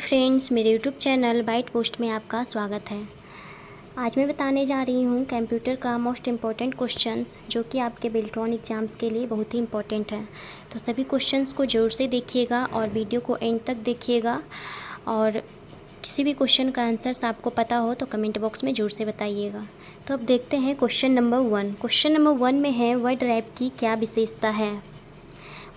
Hi friends, मेरे YouTube channel bite post में आपका स्वागत है। आज मैं बताने जा रही हूँ कंप्यूटर का मोस्ट इम्पॉर्टेंट क्वेश्चंस जो कि आपके बिल्ट्रॉन एग्ज़ाम्स के लिए बहुत ही इम्पॉर्टेंट है। तो सभी क्वेश्चंस को ज़रूर से देखिएगा और वीडियो को एंड तक देखिएगा। और किसी भी क्वेश्चन का आंसर्स आपको पता हो तो कमेंट बॉक्स में ज़रूर से बताइएगा। तो अब देखते हैं क्वेश्चन नंबर 1। क्वेश्चन नंबर 1 में है वर्ड रैप की क्या विशेषता है।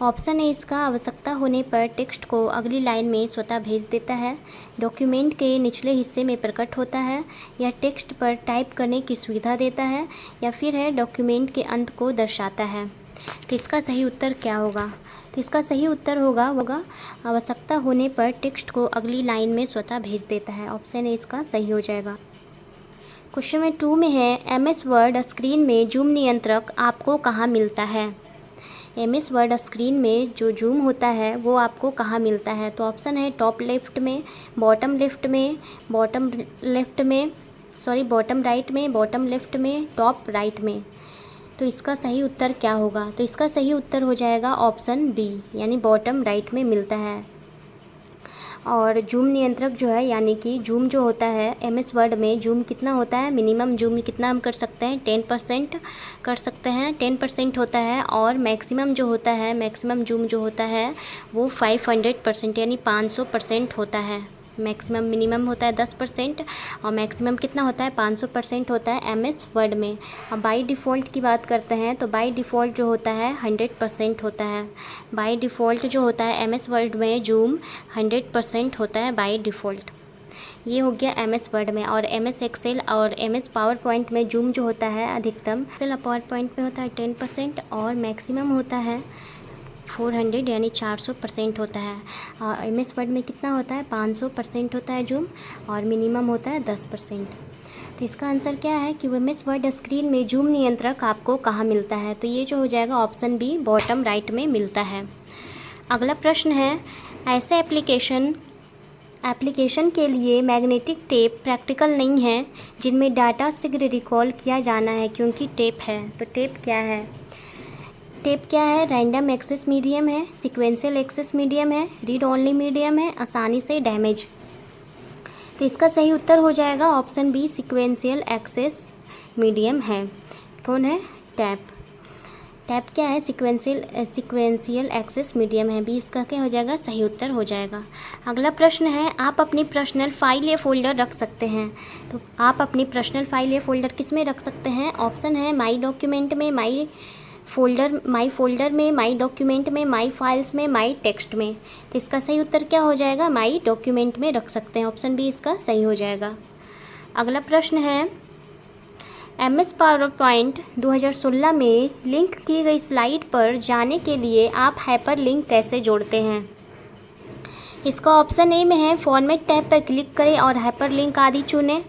ऑप्शन है इसका, आवश्यकता होने पर टेक्स्ट को अगली लाइन में स्वतः भेज देता है, डॉक्यूमेंट के निचले हिस्से में प्रकट होता है, या टेक्स्ट पर टाइप करने की सुविधा देता है, या फिर है डॉक्यूमेंट के अंत को दर्शाता है। तो इसका सही उत्तर क्या होगा? तो इसका सही उत्तर होगा आवश्यकता होने पर टेक्स्ट को अगली लाइन में स्वतः भेज देता है। ऑप्शन है इसका सही हो जाएगा। क्वेश्चन नंबर 2 में है MS वर्ड स्क्रीन में जूम नियंत्रक आपको कहाँ मिलता है। MS वर्ड स्क्रीन में जो जूम होता है वो आपको कहाँ मिलता है। तो ऑप्शन है टॉप लेफ़्ट में, बॉटम लेफ़्ट में, बॉटम राइट में, बॉटम लेफ़्ट में, टॉप राइट में। तो इसका सही उत्तर क्या होगा? तो इसका सही उत्तर हो जाएगा ऑप्शन बी, यानी बॉटम राइट में मिलता है। और जूम नियंत्रक जो है, यानी कि जूम जो होता है MS वर्ड में जूम कितना होता है, मिनिमम जूम कितना हम कर सकते हैं, 10% कर सकते हैं, 10% होता है। और मैक्सिमम जूम जो होता है वो 500% यानी 500% होता है। मैक्सिमम मिनिमम होता है 10% और मैक्सिमम कितना होता है 500% होता है MS वर्ड में। अब बाय डिफ़ॉल्ट की बात करते हैं तो बाय डिफ़ॉल्ट जो होता है 100% होता है। बाय डिफ़ॉल्ट जो होता है MS वर्ड में जूम 100% होता है बाय डिफ़ॉल्ट। ये हो गया MS वर्ड में। और MS एक्सेल और MS पावर पॉइंट में जूम जो होता है अधिकतम एक्सेल और पावर पॉइंट में होता है 10% और मैक्सिमम होता है 400 यानी 400% होता है। MS वर्ड में कितना होता है 500% होता है जूम और मिनिमम होता है 10%। तो इसका आंसर क्या है कि MS वर्ड स्क्रीन में जूम नियंत्रक आपको कहाँ मिलता है। तो ये जो हो जाएगा ऑप्शन बी, बॉटम राइट में मिलता है। अगला प्रश्न है, ऐसे एप्लीकेशन के लिए मैग्नेटिक टेप प्रैक्टिकल नहीं है जिनमें डाटा शीघ्र रिकॉल किया जाना है क्योंकि टेप है। तो टेप क्या है? टेप क्या है? रैंडम एक्सेस मीडियम है, सीक्वेंशियल एक्सेस मीडियम है, रीड ओनली मीडियम है, आसानी से डैमेज। तो इसका सही उत्तर हो जाएगा option B, sequential access medium है। कौन है? टैप। टैप क्या है? सीक्वेंशियल एक्सेस मीडियम है। बी इसका क्या हो जाएगा? सही उत्तर हो जाएगा। अगला प्रश्न है, आप अपनी पर्सनल फाइल या फोल्डर रख सकते हैं। तो आप अपनी पर्सनल फाइल या फोल्डर किस में रख सकते हैं? ऑप्शन है माई डॉक्यूमेंट में, माई फोल्डर में, माई डॉक्यूमेंट में, माई फाइल्स में, माई टेक्स्ट में। तो इसका सही उत्तर क्या हो जाएगा? माई डॉक्यूमेंट में रख सकते हैं। ऑप्शन बी इसका सही हो जाएगा। अगला प्रश्न है, MS पावर पॉइंट 2016 में लिंक की गई स्लाइड पर जाने के लिए आप हाइपर लिंक कैसे जोड़ते हैं। इसका ऑप्शन ए में है फॉर्मेट टैब पर क्लिक करें और हाइपर लिंक आदि चुनें।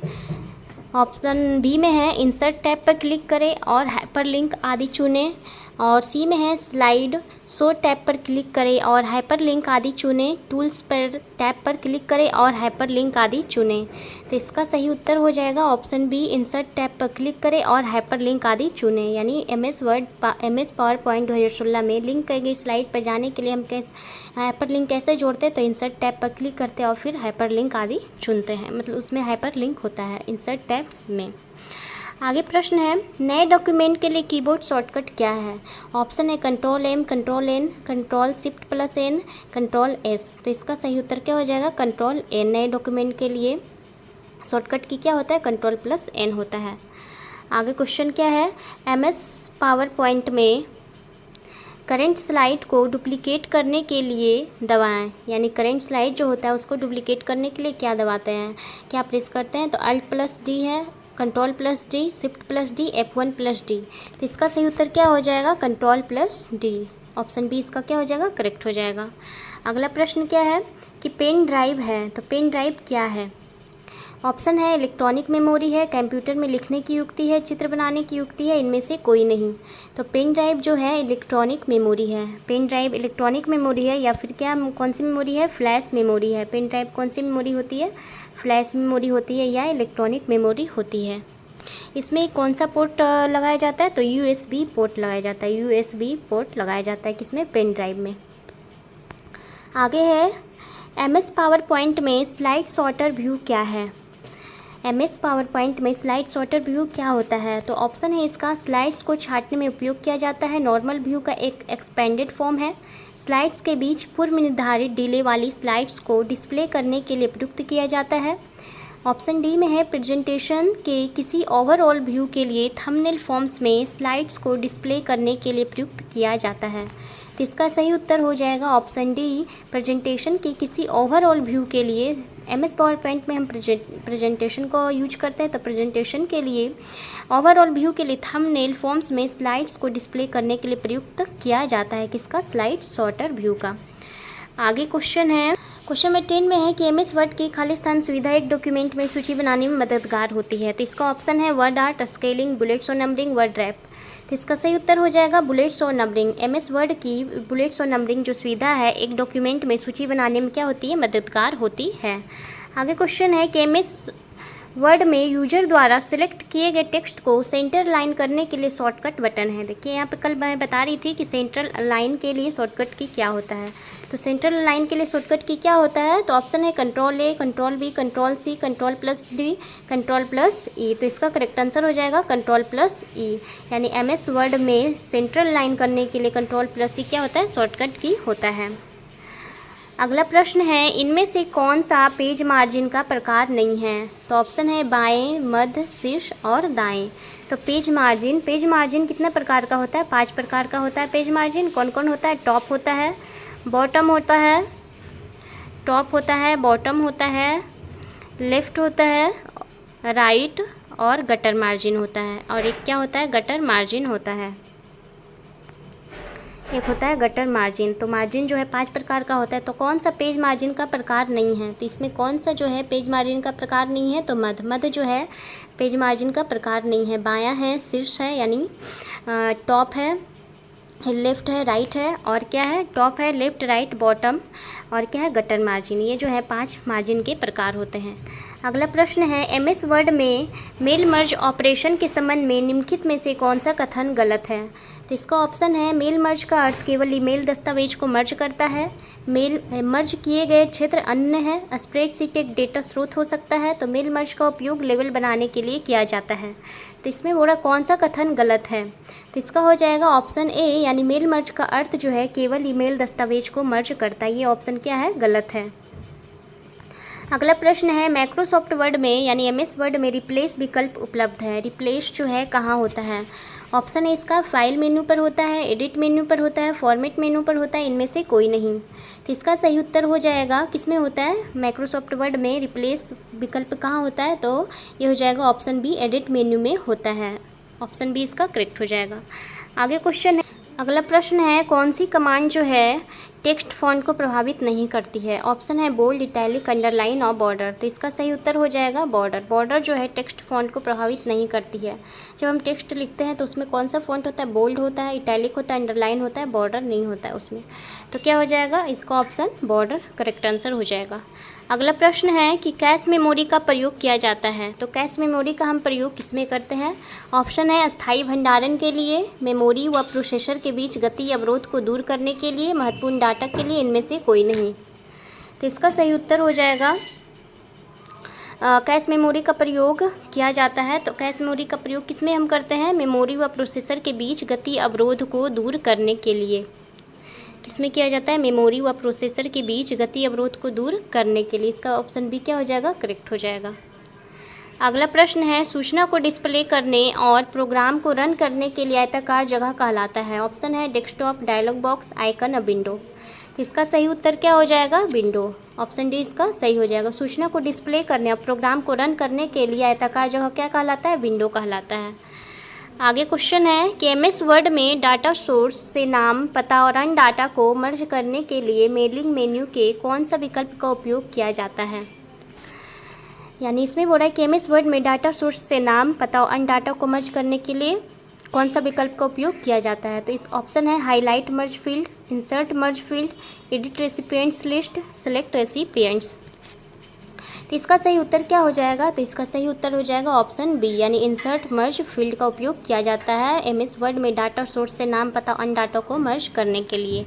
ऑप्शन बी में है इंसर्ट टैब पर क्लिक करें और हाइपरलिंक आदि चुनें। और सी में है स्लाइड शो टैब पर क्लिक करें और हाइपरलिंक आदि चुनें। टूल्स पर टैब पर क्लिक करें और हाइपरलिंक आदि चुनें। तो इसका सही उत्तर हो जाएगा ऑप्शन बी, इंसर्ट टैब पर क्लिक करें और हाइपरलिंक आदि चुनें। यानी MS पावर पॉइंट 2016 में लिंक की गई स्लाइड पर जाने के लिए हम हाइपरलिंक कैसे जोड़ते हैं? तो इंसर्ट टैब पर क्लिक करते हैं और फिर हाइपरलिंक आदि चुनते हैं, मतलब उसमें हाइपरलिंक होता है इंसर्ट टैब में। आगे प्रश्न है, नए डॉक्यूमेंट के लिए कीबोर्ड शॉर्टकट क्या है। ऑप्शन है control M, control N, control Shift+N, control S। तो इसका सही उत्तर क्या हो जाएगा? Control N। नए डॉक्यूमेंट के लिए शॉर्टकट की क्या होता है? कंट्रोल+N होता है। आगे क्वेश्चन क्या है, MS पावर पॉइंट में करेंट स्लाइड को डुप्लीकेट करने के लिए दबाएं। यानी करेंट स्लाइड जो होता है उसको डुप्लीकेट करने के लिए क्या दबाते हैं, क्या प्रेस करते हैं? तो Alt+D है, कंट्रोल+D, Shift+D, F1+D। तो इसका सही उत्तर क्या हो जाएगा? कंट्रोल+D। ऑप्शन बी इसका क्या हो जाएगा? करेक्ट हो जाएगा। अगला प्रश्न क्या है कि पेन ड्राइव है। तो पेन ड्राइव क्या है? ऑप्शन है इलेक्ट्रॉनिक मेमोरी है, कंप्यूटर में लिखने की युक्ति है, चित्र बनाने की युक्ति है, इनमें से कोई नहीं। तो पेन ड्राइव जो है इलेक्ट्रॉनिक मेमोरी है। पेन ड्राइव इलेक्ट्रॉनिक मेमोरी है या फिर क्या, कौन सी मेमोरी है? फ्लैश मेमोरी है। पेन ड्राइव कौन सी मेमोरी होती है? फ्लैश मेमोरी होती है या इलेक्ट्रॉनिक मेमोरी होती है। इसमें कौन सा पोर्ट लगाया जाता है? तो USB पोर्ट लगाया जाता है। USB पोर्ट लगाया जाता है किसमें? पेन ड्राइव में। आगे है MS पावर पॉइंट में स्लाइड सॉर्टर व्यू क्या है? MS पावर पॉइंट में स्लाइड सॉर्टर व्यू क्या होता है? तो ऑप्शन है इसका, स्लाइड्स को छांटने में उपयोग किया जाता है। नॉर्मल व्यू का एक एक्सपेंडेड फॉर्म है। स्लाइड्स के बीच पूर्व निर्धारित डिले वाली स्लाइड्स को डिस्प्ले करने के लिए प्रयुक्त किया जाता है। ऑप्शन डी में है, प्रेजेंटेशन के किसी ओवरऑल व्यू के लिए थंबनेल फॉर्म्स में स्लाइड्स को डिस्प्ले करने के लिए प्रयुक्त किया जाता है। तो इसका सही उत्तर हो जाएगा ऑप्शन डी, प्रेजेंटेशन के किसी ओवरऑल व्यू के लिए। MS पावर पॉइंट में हम प्रेजेंटेशन को यूज करते हैं, तो प्रेजेंटेशन के लिए ओवरऑल व्यू के लिए थंबनेल फॉर्म्स में स्लाइड्स को डिस्प्ले करने के लिए प्रयुक्त किया जाता है किसका? स्लाइड सॉर्टर व्यू का। आगे क्वेश्चन है, क्वेश्चन नंबर 10 में है कि MS वर्ड की खालिस्तान सुविधा एक डॉक्यूमेंट में सूची बनाने में मददगार होती है। तो इसका ऑप्शन है वर्ड आर्ट, स्केलिंग, बुलेट्स और नंबरिंग, वर्ड रैप। तो इसका सही उत्तर हो जाएगा बुलेट्स और नंबरिंग। MS वर्ड की बुलेट्स और नंबरिंग जो सुविधा है एक डॉक्यूमेंट में सूची बनाने में क्या होती है? मददगार होती है। आगे क्वेश्चन है कि MS वर्ड में यूजर द्वारा सिलेक्ट किए गए टेक्स्ट को सेंटर लाइन करने के लिए शॉर्टकट बटन है। देखिए यहाँ पे कल मैं बता रही थी कि सेंट्रल लाइन के लिए शॉर्टकट की क्या होता है। तो सेंट्रल लाइन के लिए शॉर्टकट की क्या होता है? तो ऑप्शन है Ctrl+A, Ctrl+V, Ctrl+C, Ctrl+D, Ctrl+E। तो इसका करेक्ट आंसर हो जाएगा Ctrl+E। यानी MS वर्ड में सेंट्रल लाइन करने के लिए Ctrl+E क्या होता है? शॉर्टकट की होता है। अगला प्रश्न है, इनमें से कौन सा पेज मार्जिन का प्रकार नहीं है? तो ऑप्शन है बाएं, मध्य, शीर्ष और दाएं। तो पेज मार्जिन कितने प्रकार का होता है? 5 प्रकार का होता है पेज मार्जिन। कौन कौन होता है? टॉप होता है, बॉटम होता है, बॉटम होता है, लेफ़्ट होता है, राइट और गटर मार्जिन होता है। और एक क्या होता है? गटर मार्जिन होता है। एक होता है गटर मार्जिन। तो मार्जिन जो है 5 प्रकार का होता है। तो कौन सा पेज मार्जिन का प्रकार नहीं है? तो इसमें कौन सा जो है पेज मार्जिन का प्रकार नहीं है? तो मध्य जो है पेज मार्जिन का प्रकार नहीं है। बायां है, शीर्ष है यानी टॉप है, लेफ़्ट है, राइट है और क्या है? टॉप है, लेफ़्ट, राइट, बॉटम और क्या है? Gutter margin. ये जो है 5 मार्जिन के प्रकार होते हैं। अगला प्रश्न है, MS वर्ड में मेल मर्ज ऑपरेशन के संबंध में निम्नलिखित में से कौन सा कथन गलत है? तो इसका ऑप्शन है मेल मर्ज का अर्थ केवल ईमेल दस्तावेज को मर्ज करता है। मेल मर्ज किए गए क्षेत्र अन्य है। स्प्रेडशीट एक डेटा स्रोत हो सकता है। तो मेल मर्ज का उपयोग लेवल बनाने के लिए किया जाता है। तो इसमें बोला कौन सा कथन गलत है? तो इसका हो जाएगा ऑप्शन ए, यानी मेल मर्ज का अर्थ जो है केवल ईमेल दस्तावेज को मर्ज करता है। ये ऑप्शन क्या है? गलत है। अगला प्रश्न है, माइक्रोसॉफ्ट वर्ड में यानी MS वर्ड में रिप्लेस विकल्प उपलब्ध है। रिप्लेस जो है कहाँ होता है? ऑप्शन है इसका, फाइल मेन्यू पर होता है, एडिट मेन्यू पर होता है, फॉर्मेट मेन्यू पर होता है, इनमें से कोई नहीं। तो इसका सही उत्तर हो जाएगा किस में होता है? माइक्रोसॉफ्ट वर्ड में रिप्लेस विकल्प कहाँ होता है? तो ये हो जाएगा ऑप्शन बी, एडिट मेन्यू में होता है। ऑप्शन बी इसका करेक्ट हो जाएगा। आगे क्वेश्चन है, अगला प्रश्न है, कौन सी कमांड जो है टेक्स्ट फॉन्ट को प्रभावित नहीं करती है? ऑप्शन है बोल्ड, इटैलिक, अंडरलाइन और बॉर्डर। तो इसका सही उत्तर हो जाएगा बॉर्डर। बॉर्डर जो है टेक्स्ट फॉन्ट को प्रभावित नहीं करती है। जब हम टेक्स्ट लिखते हैं तो उसमें कौन सा फॉन्ट होता है? बोल्ड होता है, इटैलिक होता है, अंडरलाइन होता है, बॉर्डर नहीं होता है उसमें। तो क्या हो जाएगा? इसका ऑप्शन बॉर्डर करेक्ट आंसर हो जाएगा। अगला प्रश्न है कि कैश मेमोरी का प्रयोग किया जाता है। तो कैश मेमोरी का हम प्रयोग किसमें करते हैं? ऑप्शन है अस्थायी भंडारण के लिए, मेमोरी व प्रोसेसर के बीच गति अवरोध को दूर करने के लिए, महत्वपूर्ण डाटा के लिए, इनमें से कोई नहीं। तो इसका सही उत्तर हो जाएगा कैश मेमोरी का प्रयोग किया जाता है। तो कैश मेमोरी का प्रयोग किसमें हम करते हैं? मेमोरी व प्रोसेसर के बीच गति अवरोध को दूर करने के लिए। किसमें किया जाता है? मेमोरी व प्रोसेसर के बीच गति अवरोध को दूर करने के लिए। इसका ऑप्शन बी क्या हो जाएगा? करेक्ट हो जाएगा। अगला प्रश्न है, सूचना को डिस्प्ले करने और प्रोग्राम को रन करने के लिए आयताकार जगह कहलाता है। ऑप्शन है डेस्कटॉप, डायलॉग बॉक्स, आइकन और विंडो। तो इसका सही उत्तर क्या हो जाएगा? विंडो। ऑप्शन डी इसका सही हो जाएगा। सूचना को डिस्प्ले करने और प्रोग्राम को रन करने के लिए आयताकार जगह क्या कहलाता है? विंडो कहलाता है। आगे क्वेश्चन है कि MS वर्ड में डाटा सोर्स से नाम, पता और अन्य डाटा को मर्ज करने के लिए मेलिंग मेन्यू के कौन सा विकल्प का उपयोग किया जाता है? यानी इसमें बोल रहा है कि MS वर्ड में डाटा सोर्स से नाम, पता और अन्य डाटा को मर्ज करने के लिए कौन सा विकल्प का उपयोग किया जाता है? तो इस ऑप्शन है हाईलाइट मर्ज फील्ड, इंसर्ट मर्ज field, edit recipients list, select recipients. तो इसका सही उत्तर क्या हो जाएगा? तो इसका सही उत्तर हो जाएगा ऑप्शन बी, यानी इंसर्ट मर्ज फील्ड का उपयोग किया जाता है MS वर्ड में डाटा सोर्स से नाम, पता, अन्य डाटा को मर्ज करने के लिए।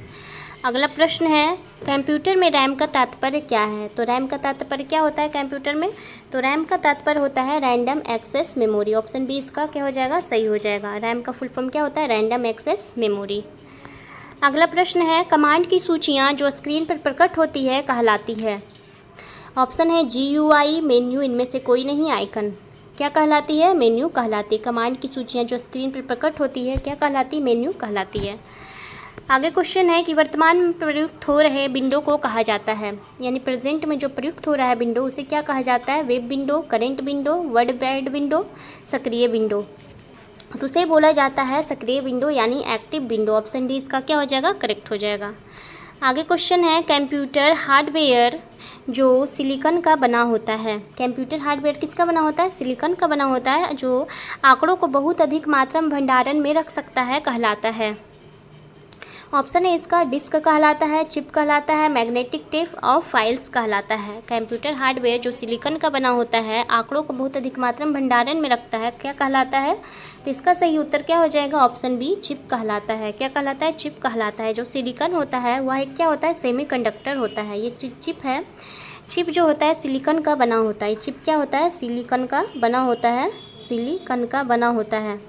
अगला प्रश्न है, कंप्यूटर में रैम का तात्पर्य क्या है? तो रैम का तात्पर्य क्या होता है कंप्यूटर में? तो रैम का तात्पर्य होता है random access memory. Option B इसका क्या हो जाएगा? सही हो जाएगा। रैम का फुल फॉर्म क्या होता है? Random access memory. अगला प्रश्न है, कमांड की सूचियाँ जो स्क्रीन पर प्रकट होती है कहलाती है? ऑप्शन है GUI, मेन्यू, इनमें से कोई नहीं, आइकन। क्या कहलाती है? मेन्यू कहलाती है। कमांड की सूचियाँ जो स्क्रीन पर प्रकट होती है क्या कहलाती? मेन्यू कहलाती है। आगे क्वेश्चन है कि वर्तमान में प्रयुक्त हो रहे विंडो को कहा जाता है, यानी प्रेजेंट में जो प्रयुक्त हो रहा है विंडो उसे क्या कहा जाता है? Web window, current window, word pad window, सक्रिय विंडो। तो उसे बोला जाता है सक्रिय विंडो यानी एक्टिव विंडो। ऑप्शन डी इसका क्या हो जाएगा? करेक्ट हो जाएगा। आगे क्वेश्चन है, कंप्यूटर हार्डवेयर जो सिलिकॉन का बना होता है, कंप्यूटर हार्डवेयर किसका बना होता है? सिलिकॉन का बना होता है, जो आंकड़ों को बहुत अधिक मात्रा में भंडारण में रख सकता है कहलाता है? ऑप्शन है इसका डिस्क कहलाता है, चिप कहलाता है, मैग्नेटिक टेप और फाइल्स कहलाता है। कंप्यूटर हार्डवेयर जो सिलिकॉन का बना होता है, आंकड़ों को बहुत अधिक मात्रा में भंडारण में रखता है, क्या कहलाता है? तो इसका सही उत्तर क्या हो जाएगा? ऑप्शन बी चिप कहलाता है। क्या कहलाता है? चिप कहलाता है। जो सिलिकॉन होता है वह एक क्या होता है? सेमीकंडक्टर होता है। ये चिप है, चिप जो होता है सिलिकॉन का बना होता है। चिप क्या होता है? सिलिकॉन का बना होता है, सिलिकॉन का बना होता है।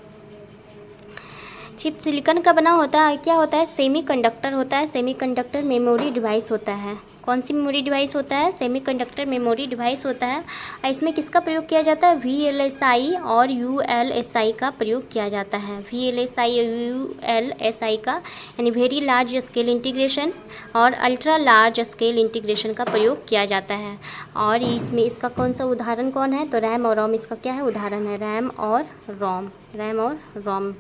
चिप सिलिकॉन का बना होता है, क्या होता है? सेमीकंडक्टर होता है। सेमीकंडक्टर मेमोरी डिवाइस होता है। कौन सी मेमोरी डिवाइस होता है? सेमीकंडक्टर मेमोरी डिवाइस होता है। और इसमें किसका प्रयोग किया जाता है? VLSI और ULSI का प्रयोग किया जाता है। VLSI और ULSI का यानी वेरी लार्ज स्केल इंटीग्रेशन और अल्ट्रा लार्ज स्केल इंटीग्रेशन का प्रयोग किया जाता है। और इसमें इसका कौन सा उदाहरण कौन है? तो रैम और रोम इसका क्या है? उदाहरण है, रैम और रोम, रैम और रोम।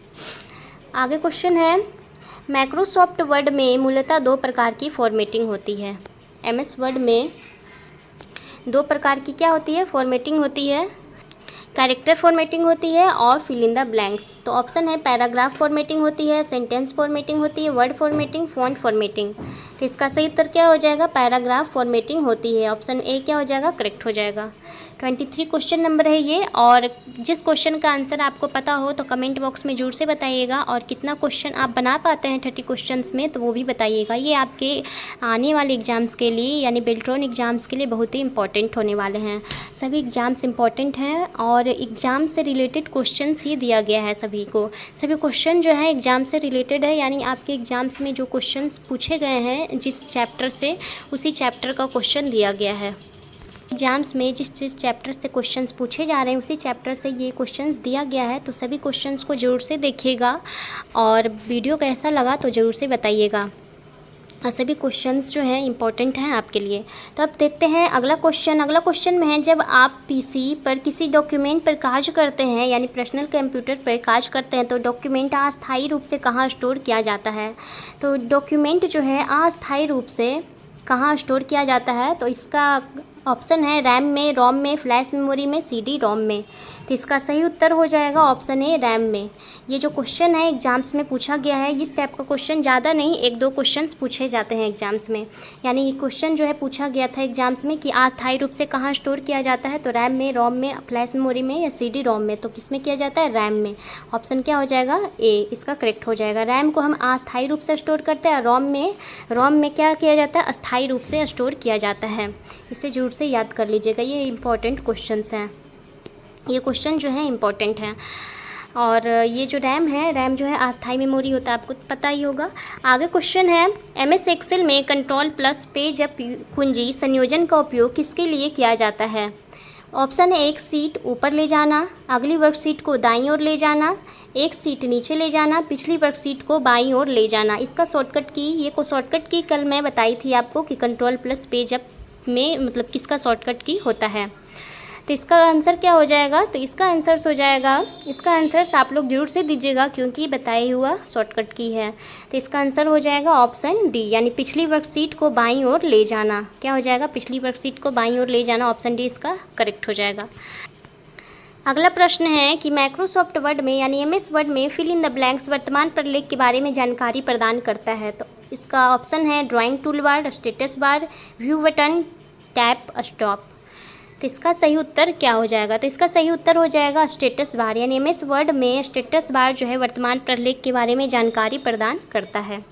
आगे क्वेश्चन है, माइक्रोसॉफ्ट वर्ड में मूलतः दो प्रकार की फॉर्मेटिंग होती है। MS वर्ड में दो प्रकार की क्या होती है? फॉर्मेटिंग होती है, कैरेक्टर फॉर्मेटिंग होती है और फिल इन द ब्लैंक्स। तो ऑप्शन है पैराग्राफ फॉर्मेटिंग होती है, सेंटेंस फॉर्मेटिंग होती है, वर्ड फॉर्मेटिंग, फॉन्ट फॉर्मेटिंग। तो इसका सही उत्तर क्या हो जाएगा? पैराग्राफ फॉर्मेटिंग होती है। ऑप्शन ए क्या हो जाएगा? करेक्ट हो जाएगा। 23 क्वेश्चन नंबर है ये, और जिस क्वेश्चन का आंसर आपको पता हो तो कमेंट बॉक्स में जरूर से बताइएगा, और कितना क्वेश्चन आप बना पाते हैं 30 क्वेश्चंस में तो वो भी बताइएगा। ये आपके आने वाले एग्ज़ाम्स के लिए यानी बेल्ट्रॉन एग्ज़ाम्स के लिए बहुत ही इंपॉर्टेंट होने वाले हैं। सभी एग्ज़ाम्स इंपॉर्टेंट हैं और एग्ज़ाम से रिलेटेड क्वेश्चंस ही दिया गया है सभी को। सभी क्वेश्चन जो है एग्ज़ाम से रिलेटेड है, यानी आपके एग्ज़ाम्स में जो क्वेश्चंस पूछे गए हैं जिस चैप्टर से, उसी चैप्टर का क्वेश्चन दिया गया है। एग्जाम्स में जिस चैप्टर से क्वेश्चंस पूछे जा रहे हैं उसी चैप्टर से ये क्वेश्चंस दिया गया है। तो सभी क्वेश्चंस को ज़रूर से देखिएगा, और वीडियो कैसा लगा तो ज़रूर से बताइएगा। और सभी क्वेश्चंस जो हैं इंपॉर्टेंट हैं आपके लिए। तो अब देखते हैं अगला क्वेश्चन। अगला क्वेश्चन में है, जब आप PC पर किसी डॉक्यूमेंट पर कार्य करते हैं यानी पर्सनल कंप्यूटर पर कार्य करते हैं तो डॉक्यूमेंट अस्थायी रूप से कहाँ स्टोर किया जाता है? तो डॉक्यूमेंट जो है अस्थायी रूप से कहाँ स्टोर किया जाता है? तो इसका ऑप्शन है रैम में, रोम में, फ्लैश मेमोरी में, CD रोम में। तो इसका सही उत्तर हो जाएगा ऑप्शन ए रैम में। ये जो क्वेश्चन है एग्जाम्स में पूछा गया है, इस टाइप का क्वेश्चन ज़्यादा नहीं, 1-2 क्वेश्चंस पूछे जाते हैं एग्जाम्स में। यानी ये क्वेश्चन जो है पूछा गया था एग्जाम्स में कि अस्थायी रूप से कहाँ स्टोर किया जाता है? तो रैम में, रोम में, फ्लैश मेमोरी में या CD रोम में। तो किस में किया जाता है? रैम में। ऑप्शन क्या हो जाएगा? ए इसका करेक्ट हो जाएगा। रैम को हम अस्थायी रूप से स्टोर करते हैं, रोम में क्या किया जाता है? अस्थायी रूप से स्टोर किया जाता है। इसे जरूर से याद कर लीजिएगा, ये इंपॉर्टेंट क्वेश्चंस हैं। ये क्वेश्चन जो है इंपॉर्टेंट हैं। और ये जो रैम है, रैम जो है अस्थायी मेमोरी होता है, आपको पता ही होगा। आगे क्वेश्चन है, MS एक्सेल में कंट्रोल प्लस पेज अप कुंजी संयोजन का उपयोग किसके लिए किया जाता है? ऑप्शन है एक सीट ऊपर ले जाना, अगली वर्कशीट को दाईं ओर ले जाना, एक सीट नीचे ले जाना, पिछली वर्कशीट को बाईं ओर ले जाना। इसका शॉर्टकट की कल मैं बताई थी आपको कि कंट्रोल प्लस पेज अप में मतलब किसका शॉर्टकट की होता है। तो इसका आंसर क्या हो जाएगा? तो इसका आंसर हो जाएगा, इसका आंसर आप लोग जरूर से दीजिएगा क्योंकि बताया हुआ शॉर्टकट की है। तो इसका आंसर हो जाएगा ऑप्शन डी, यानी पिछली वर्कशीट को बाईं ओर ले जाना। क्या हो जाएगा? पिछली वर्कशीट को बाईं ओर ले जाना। ऑप्शन डी इसका करेक्ट हो जाएगा। अगला प्रश्न है कि माइक्रोसॉफ्ट वर्ड में यानी MS वर्ड में फिल इन द ब्लैंक्स वर्तमान प्रलेख के बारे में जानकारी प्रदान करता है। तो इसका ऑप्शन है drawing tool bar, status bar, view button, tap, stop. तो इसका सही उत्तर क्या हो जाएगा? तो इसका सही उत्तर हो जाएगा स्टेटस बार, यानी MS वर्ड में स्टेटस बार जो है वर्तमान प्रलेख के बारे में जानकारी प्रदान करता है।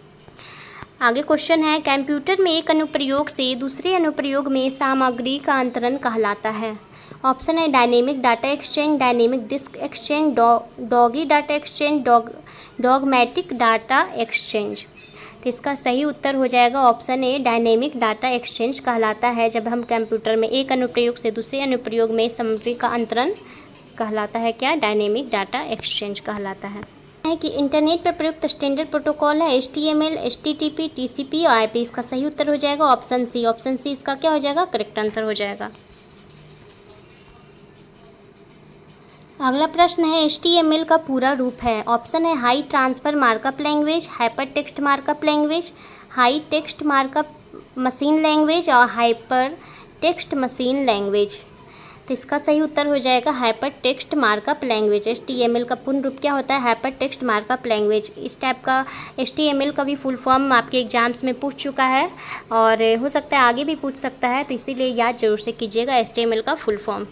आगे क्वेश्चन है, कंप्यूटर में एक अनुप्रयोग से दूसरे अनुप्रयोग में सामग्री का अंतरण कहलाता है। ऑप्शन है dynamic data exchange, dynamic disk exchange, doggy data exchange, dogmatic data exchange. तो इसका सही उत्तर हो जाएगा option A, dynamic data exchange कहलाता है जब हम कंप्यूटर में एक अनुप्रयोग से दूसरे अनुप्रयोग में सामग्री का अंतरण कहलाता है क्या, डायनेमिक डाटा एक्सचेंज कहलाता है कि इंटरनेट पर प्रयुक्त स्टैंडर्ड प्रोटोकॉल है HTML, HTTP, TCP और IP। इसका सही उत्तर हो जाएगा ऑप्शन सी। ऑप्शन सी इसका क्या हो जाएगा, करेक्ट आंसर हो जाएगा। अगला प्रश्न है, HTML का पूरा रूप है। ऑप्शन है high transfer markup language, hyper text markup language, high text markup machine language और हाइपर टेक्स्ट मशीन लैंग्वेज। तो इसका सही उत्तर हो जाएगा hyper text markup language. HTML का पूर्ण रूप क्या होता है, हाइपर टेक्स्ट मार्कअप लैंग्वेज। इस टाइप का HTML का भी फुल फॉर्म आपके एग्जाम्स में पूछ चुका है और हो सकता है आगे भी पूछ सकता है, तो इसीलिए याद जरूर से कीजिएगा HTML का फुल फॉर्म।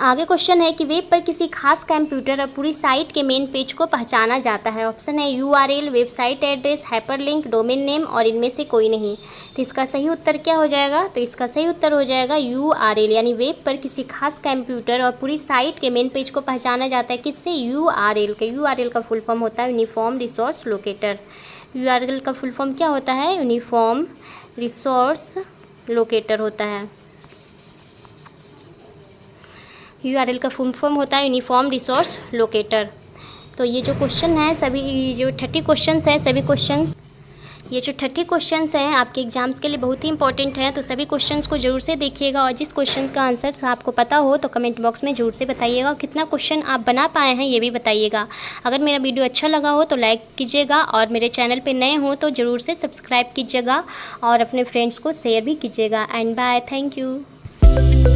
आगे क्वेश्चन है कि वेब पर किसी खास कंप्यूटर और पूरी साइट के मेन पेज को पहचाना जाता है। ऑप्शन है URL, website address, hyperlink, domain name और इनमें से कोई नहीं। तो इसका सही उत्तर क्या हो जाएगा, तो इसका सही उत्तर हो जाएगा URL, यानी वेब पर किसी खास कंप्यूटर और पूरी साइट के मेन पेज को पहचाना जाता है किससे, URL के। URL का फुल फॉर्म होता है यूनिफॉर्म रिसोर्स लोकेटर। URL का फुल फॉर्म क्या होता है, यूनिफॉर्म रिसोर्स लोकेटर होता है। URL का फुल फॉर्म होता है यूनिफॉर्म रिसोर्स लोकेटर। तो ये जो क्वेश्चन है सभी जो 30 क्वेश्चंस हैं, सभी क्वेश्चंस ये जो 30 क्वेश्चंस हैं आपके एग्जाम्स के लिए बहुत ही इंपॉर्टेंट हैं। तो सभी क्वेश्चंस को जरूर से देखिएगा और जिस क्वेश्चन का आंसर आपको पता हो तो कमेंट बॉक्स में जरूर से बताइएगा और कितना क्वेश्चन आप बना पाए हैं ये भी बताइएगा। अगर मेरा वीडियो अच्छा लगा हो तो लाइक कीजिएगा और मेरे चैनल पर नए हो तो ज़रूर से सब्सक्राइब कीजिएगा और अपने फ्रेंड्स को शेयर भी कीजिएगा। And bye, thank you.